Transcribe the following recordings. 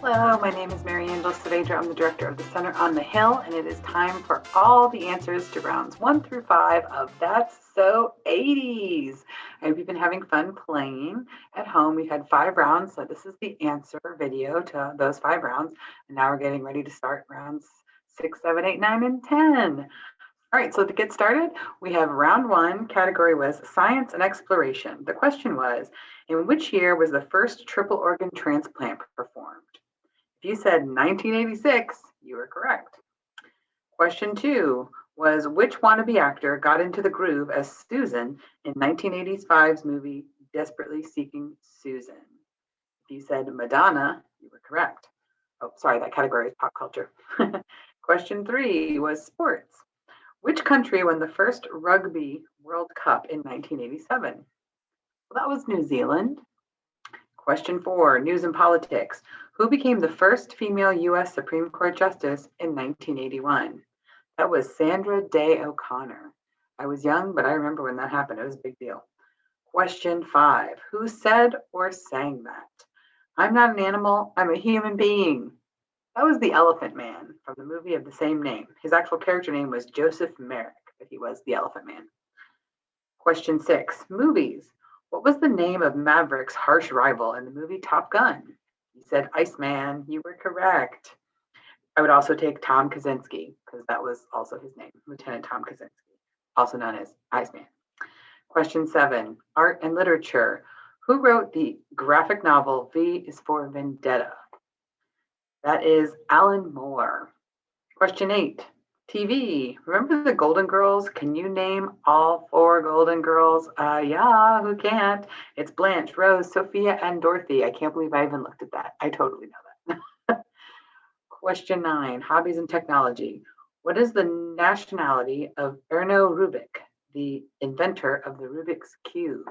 Hello, my name is Mary Angel Savedra. I'm the director of the Center on the Hill, and it is time for all the answers to rounds 1 through 5 of That's So 80s. I hope you've been having fun playing at home. We've had 5 rounds, so this is the answer video to those 5 rounds. And now we're getting ready to start rounds 6, 7, 8, 9, and 10. All right, so to get started, we have round 1. Category was science and exploration. The question was, in which year was the first triple organ transplant performed? If you said 1986, you were correct. Question 2 was, which wannabe actor got into the groove as Susan in 1985's movie Desperately Seeking Susan? If you said Madonna, you were correct. Oh, sorry, that category is pop culture. Question 3 was sports. Which country won the first Rugby World Cup in 1987? Well, that was New Zealand. Question 4, news and politics. Who became the first female U.S. Supreme Court Justice in 1981? That was Sandra Day O'Connor. I was young, but I remember when that happened. It was a big deal. Question 5, who said or sang that? I'm not an animal, I'm a human being. That was the Elephant Man from the movie of the same name. His actual character name was Joseph Merrick, but he was the Elephant Man. Question 6, movies. What was the name of Maverick's harsh rival in the movie Top Gun? You said Iceman. You were correct. I would also take Tom Kaczynski because that was also his name, Lieutenant Tom Kaczynski, also known as Iceman. Question 7, art and literature. Who wrote the graphic novel V is for Vendetta? That is Alan Moore. Question 8, TV. Remember the Golden Girls? Can you name all 4 Golden Girls? Yeah, who can't? It's Blanche, Rose, Sophia, and Dorothy. I can't believe I even looked at that. I totally know that. Question 9, hobbies and technology. What is the nationality of Erno Rubik, the inventor of the Rubik's Cube?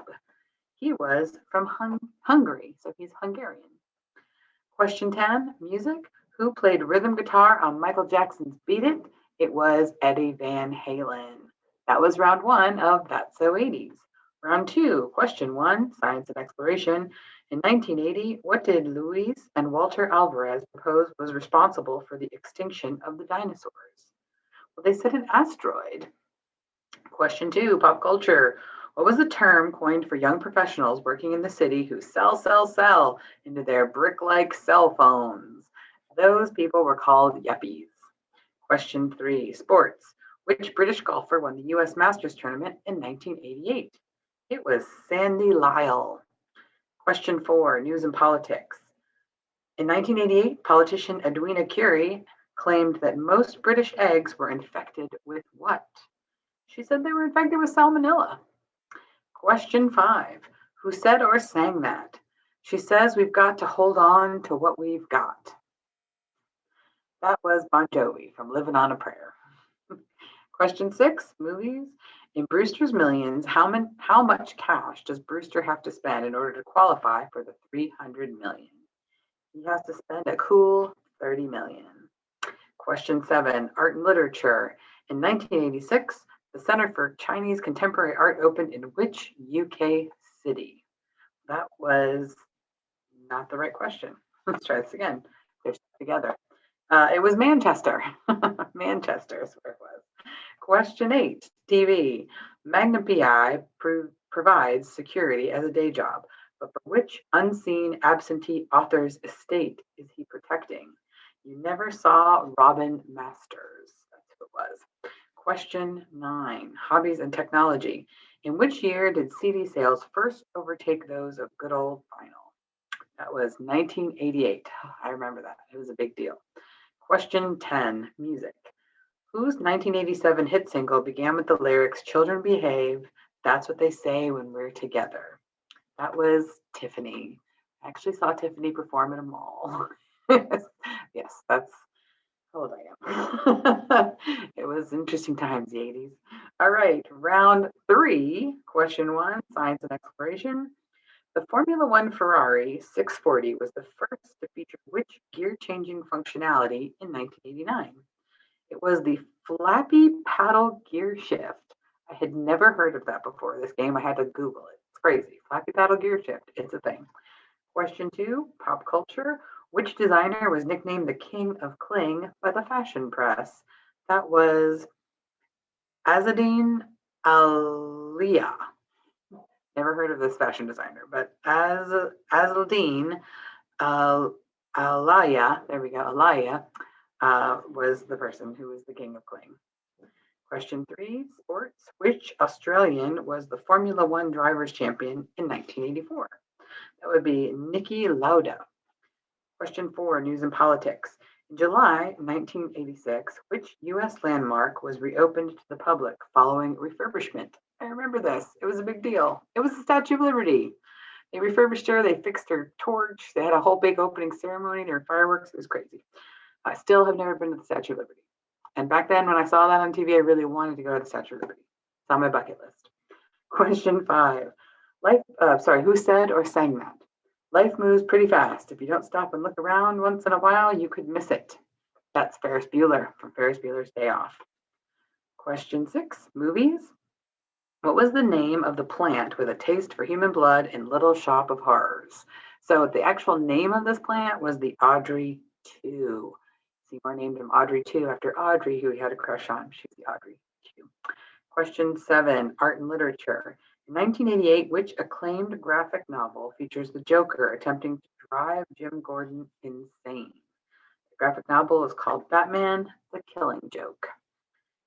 He was from Hungary, so he's Hungarian. Question 10, music. Who played rhythm guitar on Michael Jackson's Beat It? It was Eddie Van Halen. That was round 1 of That's So 80s. Round 2, question 1, science and exploration. In 1980, what did Luis and Walter Alvarez propose was responsible for the extinction of the dinosaurs? Well, they said an asteroid. Question 2, pop culture. What was the term coined for young professionals working in the city who sell into their brick-like cell phones? Those people were called yuppies. Question 3, sports. Which British golfer won the U.S. Masters tournament in 1988? It was Sandy Lyle. Question 4, news and politics. In 1988, politician Edwina Curie claimed that most British eggs were infected with what? She said they were infected with salmonella. Question 5, who said or sang that? She says we've got to hold on to what we've got. That was Bon Jovi from Living on a Prayer. Question 6, movies. In Brewster's Millions, how much cash does Brewster have to spend in order to qualify for the $300 million? He has to spend a cool $30 million. Question 7, art and literature. In 1986, the Center for Chinese Contemporary Art opened in which UK city? That was not the right question. Let's try this again. They're together. It was Manchester. Manchester is where it was. Question 8, TV. Magnum PI provides security as a day job, but for which unseen absentee author's estate is he protecting? You never saw Robin Masters. That's who it was. Question 9, hobbies and technology. In which year did CD sales first overtake those of good old vinyl? That was 1988. I remember that. It was a big deal. Question 10, music. Whose 1987 hit single began with the lyrics, "Children behave, that's what they say when we're together"? That was Tiffany. I actually saw Tiffany perform in a mall. Yes, that's how old I am. It was interesting times, the 80s. All right, round 3, question 1, science and exploration. The Formula One Ferrari 640 was the first to feature which gear-changing functionality in 1989? It was the flappy paddle gear shift. I had never heard of that before this game. I had to Google it. It's crazy. Flappy paddle gear shift. It's a thing. Question 2, pop culture. Which designer was nicknamed the King of Cling by the fashion press? That was Azzedine Alia. Never heard of this fashion designer, but Azzedine Alaya, there we go, Alaya, was the person who was the King of Cling. Question 3, sports. Which Australian was the Formula One drivers' champion in 1984? That would be Niki Lauda. Question 4, news and politics. In July 1986, which U.S. landmark was reopened to the public following refurbishment? I remember this. It was a big deal. It was the Statue of Liberty. They refurbished her. They fixed her torch. They had a whole big opening ceremony. There were fireworks. It was crazy. I still have never been to the Statue of Liberty. And back then, when I saw that on TV, I really wanted to go to the Statue of Liberty. It's on my bucket list. Question 5. Who said or sang that? Life moves pretty fast. If you don't stop and look around once in a while, you could miss it. That's Ferris Bueller from Ferris Bueller's Day Off. Question 6. Movies. What was the name of the plant with a taste for human blood in Little Shop of Horrors? So the actual name of this plant was the Audrey 2. Seymour named him Audrey 2 after Audrey, who he had a crush on. She's the Audrey 2. Question 7. Art and literature. In 1988, which acclaimed graphic novel features the Joker attempting to drive Jim Gordon insane? The graphic novel is called Batman: The Killing Joke.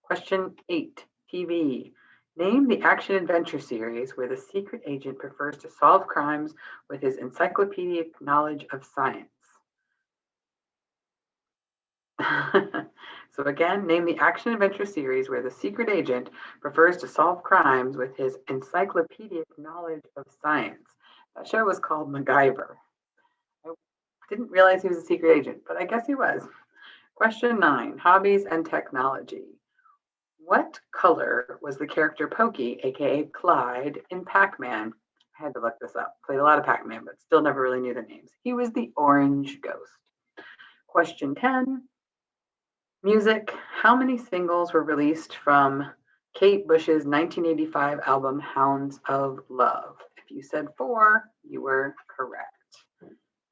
Question 8. TV. Name the action-adventure series where the secret agent prefers to solve crimes with his encyclopedic knowledge of science. So again, name the action-adventure series where the secret agent prefers to solve crimes with his encyclopedic knowledge of science. That show was called MacGyver. I didn't realize he was a secret agent, but I guess he was. Question 9, hobbies and technology. What color was the character Pokey, aka Clyde, in Pac-Man? I had to look this up. Played a lot of Pac-Man, but still never really knew the names. He was the orange ghost. Question 10, music. How many singles were released from Kate Bush's 1985 album Hounds of Love? If you said 4, you were correct.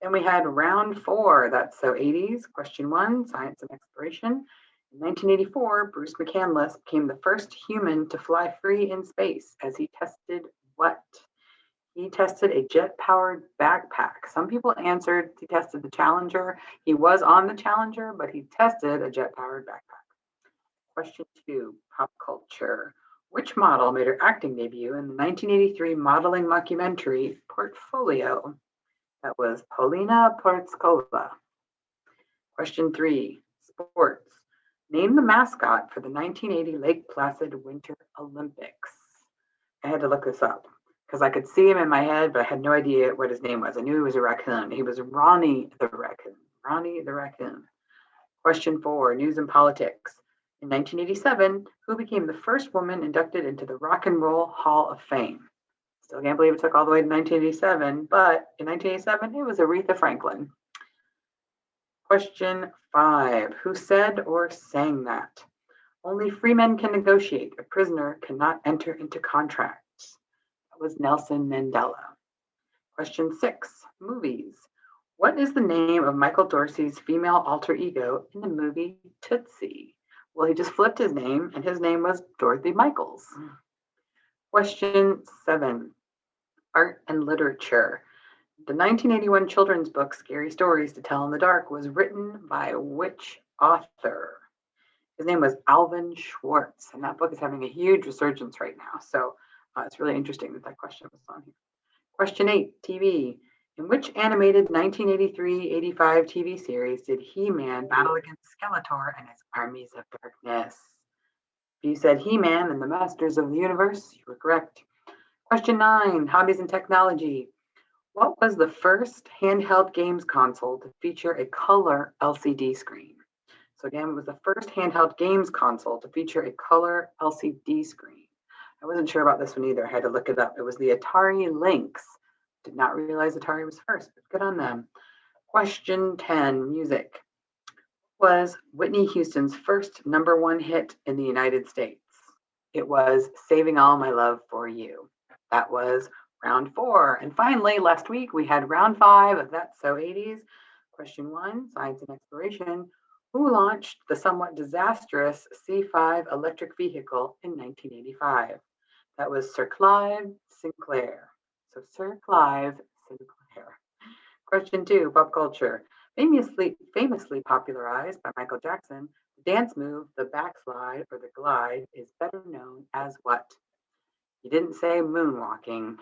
Then we had round 4, that's so 80s. Question 1, science and exploration. In 1984, Bruce McCandless became the first human to fly free in space as he tested what? He tested a jet-powered backpack. Some people answered he tested the Challenger. He was on the Challenger, but he tested a jet-powered backpack. Question 2, pop culture. Which model made her acting debut in the 1983 modeling mockumentary Portfolio? That was Paulina Portskova. Question 3, sports. Name the mascot for the 1980 Lake Placid Winter Olympics. I had to look this up because I could see him in my head, but I had no idea what his name was. I knew he was a raccoon. He was Ronnie the Raccoon. Ronnie the Raccoon. Question 4, news and politics. In 1987, who became the first woman inducted into the Rock and Roll Hall of Fame? Still can't believe it took all the way to 1987, but in 1987, it was Aretha Franklin. Question 5, who said or sang that? Only free men can negotiate. A prisoner cannot enter into contracts. That was Nelson Mandela. Question 6, movies. What is the name of Michael Dorsey's female alter ego in the movie Tootsie? Well, he just flipped his name, and his name was Dorothy Michaels. Question 7, art and literature. The 1981 children's book, Scary Stories to Tell in the Dark, was written by which author? His name was Alvin Schwartz, and that book is having a huge resurgence right now. So it's really interesting that question was on here. Question 8, TV. In which animated 1983-85 TV series did He-Man battle against Skeletor and his armies of darkness? If you said He-Man and the Masters of the Universe, you were correct. Question 9, hobbies and technology. What was the first handheld games console to feature a color LCD screen? So again, it was the first handheld games console to feature a color LCD screen. I wasn't sure about this one either. I had to look it up. It was the Atari Lynx. Did not realize Atari was first, but good on them. Question 10, music. Was Whitney Houston's first #1 hit in the United States? It was Saving All My Love for You. That was round 4. And finally, last week we had round 5 of That's So 80s. Question 1, science and exploration. Who launched the somewhat disastrous C5 electric vehicle in 1985? That was Sir Clive Sinclair. So Sir Clive Sinclair. Question 2, pop culture. Famously popularized by Michael Jackson, the dance move, the backslide or the glide, is better known as what? You didn't say moonwalking.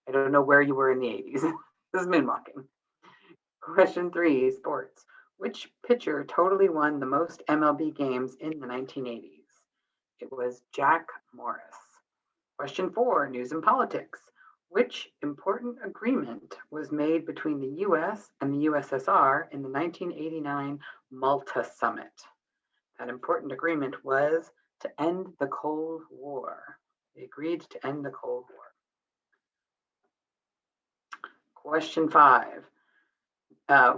I don't know where you were in the 80s. This is moonwalking. Question 3, sports. Which pitcher totally won the most MLB games in the 1980s? It was Jack Morris. Question 4, news and politics. Which important agreement was made between the US and the USSR in the 1989 Malta Summit? That important agreement was to end the Cold War. They agreed to end the Cold War. Question 5.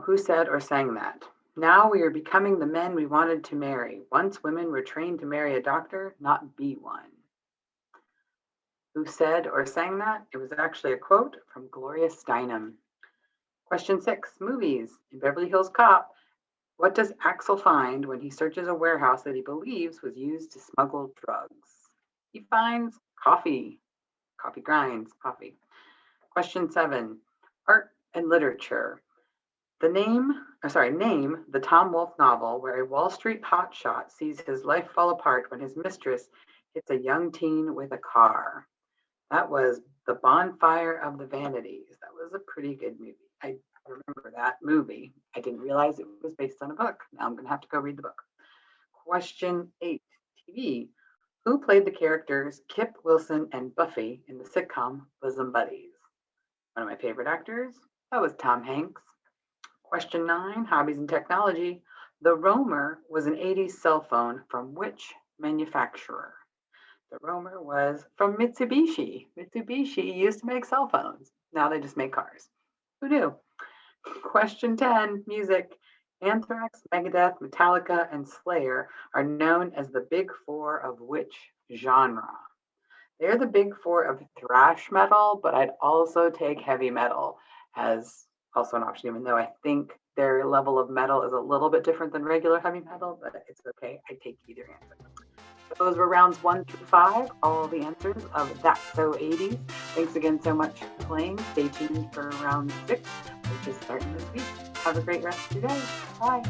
Who said or sang that? Now we are becoming the men we wanted to marry. Once women were trained to marry a doctor, not be one. Who said or sang that? It was actually a quote from Gloria Steinem. Question 6, movies. In Beverly Hills Cop, what does Axel find when he searches a warehouse that he believes was used to smuggle drugs? He finds coffee. Coffee grinds, coffee. Question 7, art and literature. Name the Tom Wolfe novel where a Wall Street hotshot sees his life fall apart when his mistress hits a young teen with a car. That was The Bonfire of the Vanities. That was a pretty good movie. I remember that movie. I didn't realize it was based on a book. Now I'm going to have to go read the book. Question 8, TV. Who played the characters Kip Wilson and Buffy in the sitcom Bosom Buddies? One of my favorite actors, that was Tom Hanks. Question 9, hobbies and technology. The Roamer was an 80s cell phone from which manufacturer? The Roamer was from Mitsubishi. Mitsubishi used to make cell phones. Now they just make cars. Who knew? Question 10, music. Anthrax, Megadeth, Metallica, and Slayer are known as the big four of which genre? They're the big four of thrash metal, but I'd also take heavy metal as also an option, even though I think their level of metal is a little bit different than regular heavy metal, but it's okay. I take either answer. Those were rounds 1 through 5, all the answers of That's So 80s. Thanks again so much for playing. Stay tuned for round 6, which is starting this week. Have a great rest of your day. Bye.